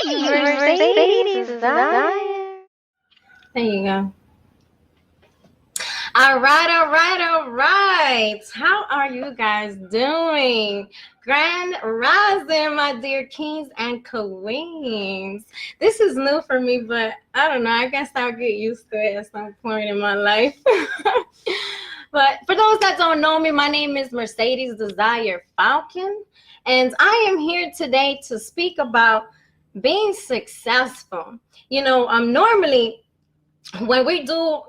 Mercedes desire. There you go. All right. How are you guys doing? Grand rising, my dear kings and queens. This is new for me, but I don't know. I guess I'll get used to it at some point in my life. But for those that don't know me, my name is Mercedes Desire Falcon, and I am here today to speak about being successful. Normally when we do,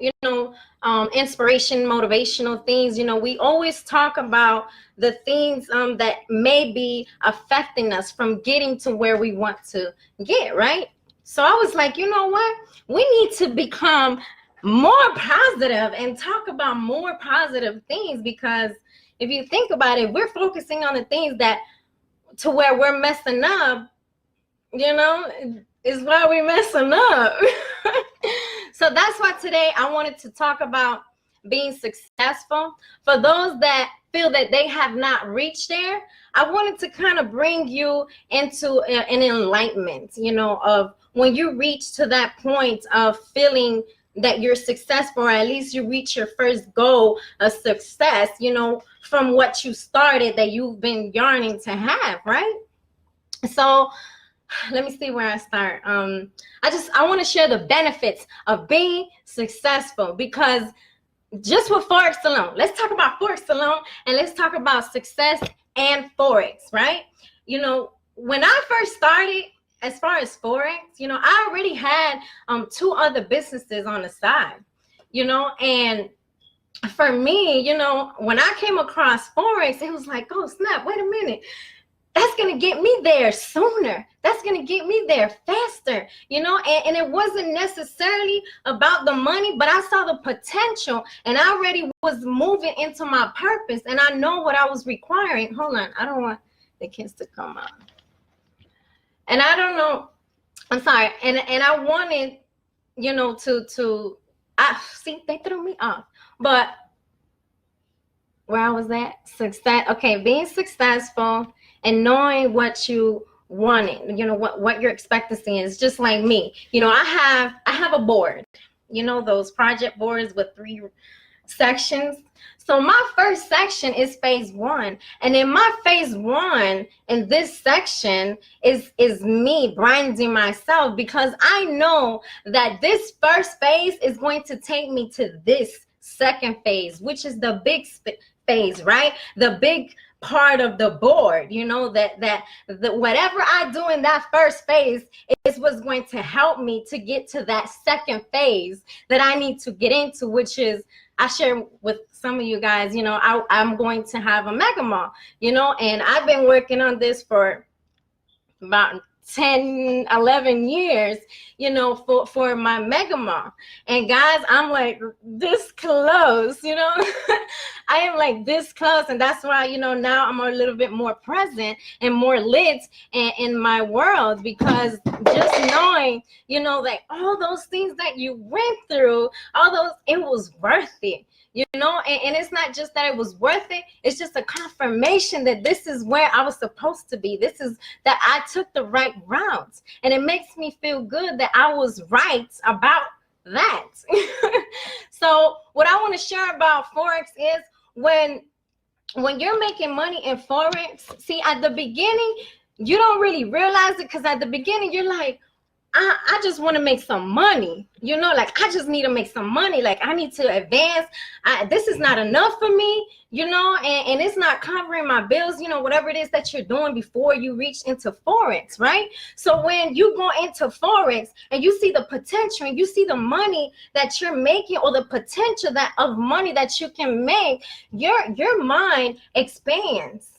inspiration, motivational things, we always talk about the things that may be affecting us from getting to where we want to get, right? So I was like, you know what? We need to become more positive and talk about more positive things, because if you think about it, we're focusing on the things that to where we're messing up, is why we're messing up. So that's why today I wanted to talk about being successful. For those that feel that they have not reached there, I wanted to kind of bring you into an enlightenment, of when you reach to that point of feeling that you're successful, or at least you reach your first goal of success, from what you started that you've been yearning to have, right? So let me see where I start. I want to share the benefits of being successful, because just with Forex alone, let's talk about Forex alone, and let's talk about success and Forex, right? When I first started, as far as Forex, I already had 2 other businesses on the side, and for me, when I came across Forex, it was like, oh snap, wait a minute. That's going to get me there sooner. That's going to get me there faster, and it wasn't necessarily about the money, but I saw the potential, and I already was moving into my purpose, and I know what I was requiring. Hold on. I don't want the kids to come out. And I don't know. I'm sorry. And I wanted, see, they threw me off. But where I was at, success. Okay, being successful and knowing what you wanted, what your expectancy is. Just like me, I have a board, those project boards with 3 sections. So my first section is phase 1, and in my phase 1, in this section is me branding myself, because I know that this first phase is going to take me to this second phase, which is the big phase, right? The big part of the board, that whatever I do in that first phase is what's going to help me to get to that second phase that I need to get into, which is, I share with some of you guys, I'm going to have a mega mall, and I've been working on this for about 10, 11 years, for my mega mall. And guys, I'm like this close, I am like this close. And that's why, now I'm a little bit more present and more lit in my world, because just knowing, like all those things that you went through, it was worth it. And it's not just that it was worth it. It's just a confirmation that this is where I was supposed to be. This is that I took the right route. And it makes me feel good that I was right about that. So what I want to share about Forex is when you're making money in Forex, see, at the beginning, you don't really realize it, because at the beginning, you're like, I just want to make some money, like I just need to make some money. Like I need to advance. This is not enough for me, and it's not covering my bills, whatever it is that you're doing before you reach into Forex, right? So when you go into Forex and you see the potential and you see the money that you're making, or the potential of money that you can make, your mind expands.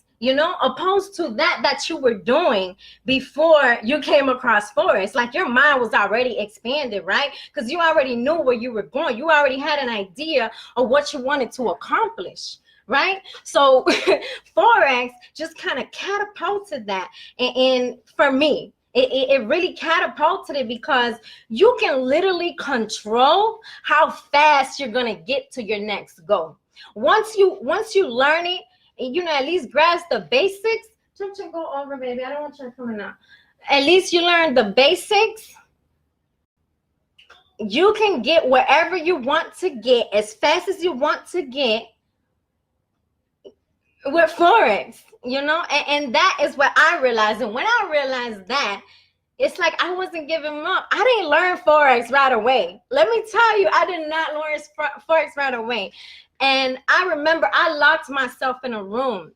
Opposed to that you were doing before you came across Forex. Like your mind was already expanded, right? Because you already knew where you were going. You already had an idea of what you wanted to accomplish, right? So Forex just kind of catapulted that. And for me, it really catapulted it, because you can literally control how fast you're going to get to your next goal. Once you learn it, at least grasp the basics. Go over, baby. I don't want you coming out. at least you learn the basics. You can get wherever you want to get as fast as you want to get with Forex, and that is what I realized. And when I realized that, it's like I wasn't giving up. I didn't learn Forex right away. Let me tell you, I did not learn Forex right away. And I remember I locked myself in a room.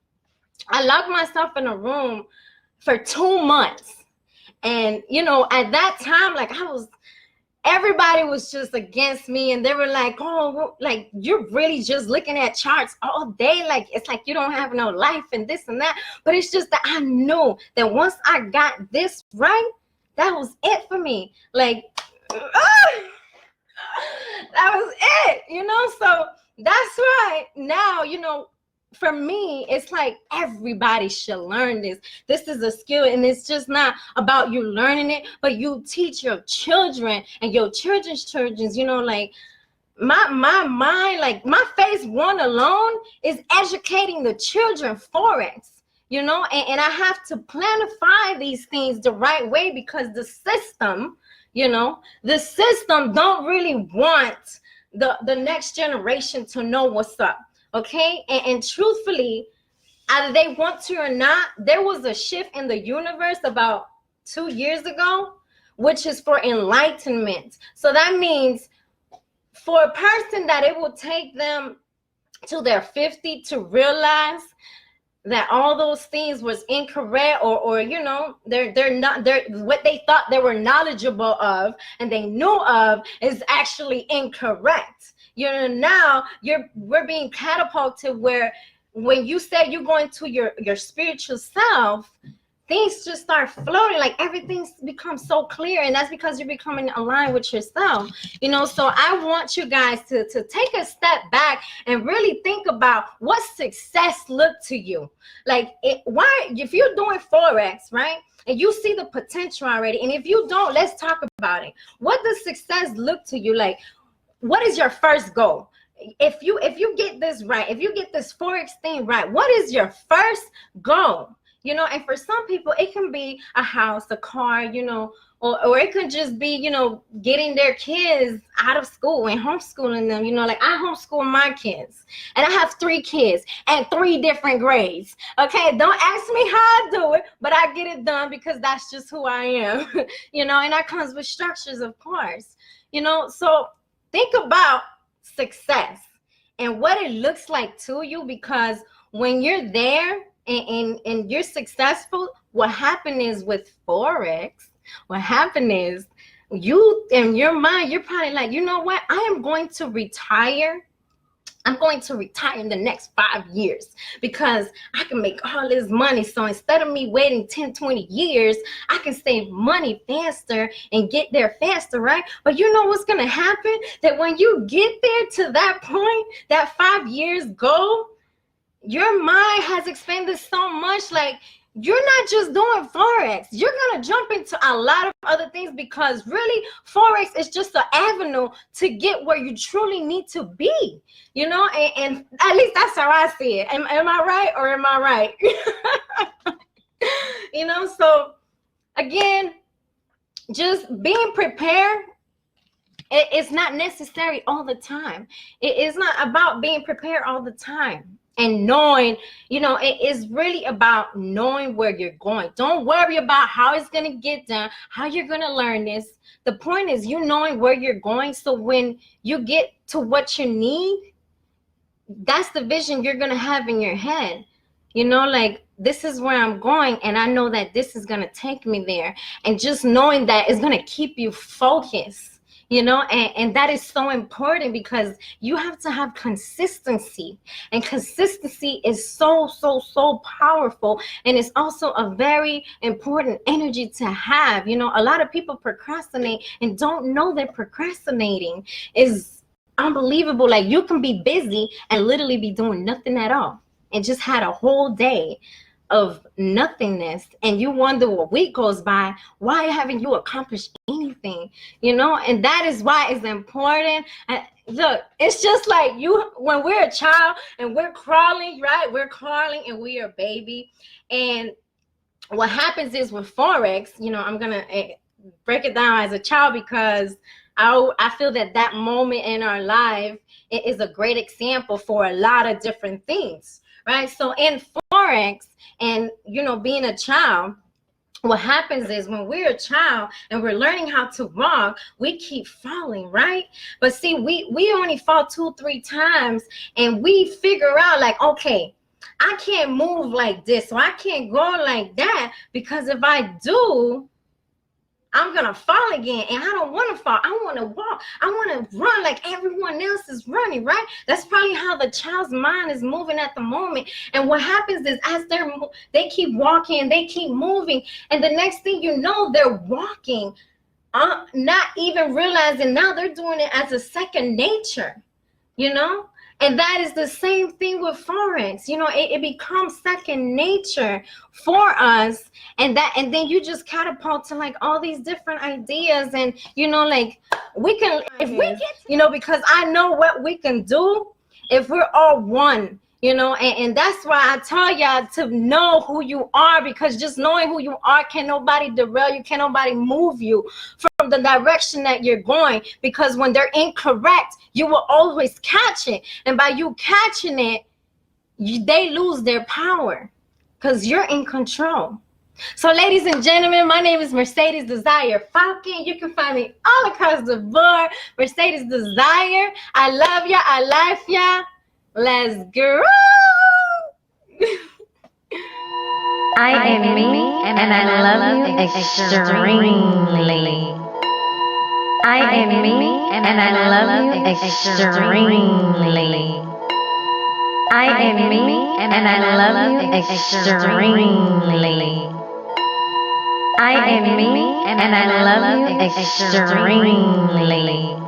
I locked myself in a room for 2 months. And, at that time, like everybody was just against me, and they were like, oh, like, you're really just looking at charts all day. Like, it's like you don't have no life and this and that. But it's just that I knew that once I got this right, that was it for me. Like, that was it, so that's why now, for me, it's like everybody should learn this. This is a skill, and it's just not about you learning it, but you teach your children and your children's children. Like my mind, like my phase 1 alone is educating the children Forex. And I have to planify these things the right way, because the system don't really want the next generation to know what's up. Okay, and truthfully, either they want to or not, there was a shift in the universe about 2 years ago, which is for enlightenment. So that means for a person that it will take them to their 50 to realize that all those things was incorrect, or they're not, what they thought they were knowledgeable of and they knew of is actually incorrect. Now we're being catapulted where when you say you're going to your spiritual self, things just start floating, like everything becomes so clear, and that's because you're becoming aligned with yourself. So I want you guys to take a step back and really think about what success looked to you. Like, if you're doing Forex, right, and you see the potential already, and if you don't, let's talk about it. What does success look to you? Like, what is your first goal? If you get this right, if you get this Forex thing right, what is your first goal? And for some people, it can be a house, a car, or it could just be, getting their kids out of school and homeschooling them. Like I homeschool my kids, and I have 3 kids and 3 different grades. Okay, don't ask me how I do it, but I get it done because that's just who I am. And that comes with structures, of course. So think about success and what it looks like to you, because when you're there and you're successful, what happened is with Forex, what happened is you, in your mind, you're probably like, you know what? I am going to retire. I'm going to retire in the next 5 years because I can make all this money. So instead of me waiting 10, 20 years, I can save money faster and get there faster, right? But you know what's going to happen? That when you get there to that point, that 5 years goal, your mind has expanded so much. Like, you're not just doing Forex. You're going to jump into a lot of other things, because really Forex is just an avenue to get where you truly need to be, and at least that's how I see it. Am I right or am I right? So again, just being prepared, it's not necessary all the time. It is not about being prepared all the time. And knowing, it is really about knowing where you're going. Don't worry about how it's going to get done, how you're going to learn this. The point is you knowing where you're going. So when you get to what you need, that's the vision you're going to have in your head. Like, this is where I'm going, and I know that this is going to take me there. And just knowing that is going to keep you focused. And that is so important, because you have to have consistency, and consistency is so, so, so powerful. And it's also a very important energy to have. A lot of people procrastinate and don't know they're procrastinating. Is unbelievable. Like, you can be busy and literally be doing nothing at all, and just had a whole day of nothingness, and you wonder, a week goes by, why haven't you accomplished anything? And that is why it's important. And look, it's just like when we're a child and we're crawling, right? We're crawling and we are a baby, and what happens is with Forex, I'm going to break it down as a child, because I feel that moment in our life, it is a great example for a lot of different things, right? So in Forex, and, being a child, what happens is when we're a child and we're learning how to walk, we keep falling, right? But see, we only fall 2-3 times, and we figure out like, okay, I can't move like this, so I can't go like that, because if I do, I'm gonna fall again, and I don't want to fall. I want to walk. I want to run like everyone else is running, right? That's probably how the child's mind is moving at the moment. And what happens is, as they keep walking, they keep moving, and the next thing you know, they're walking, not even realizing now they're doing it as a second nature, And that is the same thing with Forex. It becomes second nature for us, and then you just catapult to like all these different ideas, and like we can, if we get, because I know what we can do if we're all one. And that's why I tell y'all to know who you are, because just knowing who you are, can nobody derail you, can nobody move you from the direction that you're going, because when they're incorrect, you will always catch it, and by you catching it, they lose their power, because you're in control. So ladies and gentlemen, my name is Mercedes Desire Falcon. You can find me all across the board, Mercedes Desire. I love ya, I like ya. Let's go. I am me, and I love you extremely. I am me, and I love you extremely. I am me, and I love you extremely. I am me, and I love you extremely.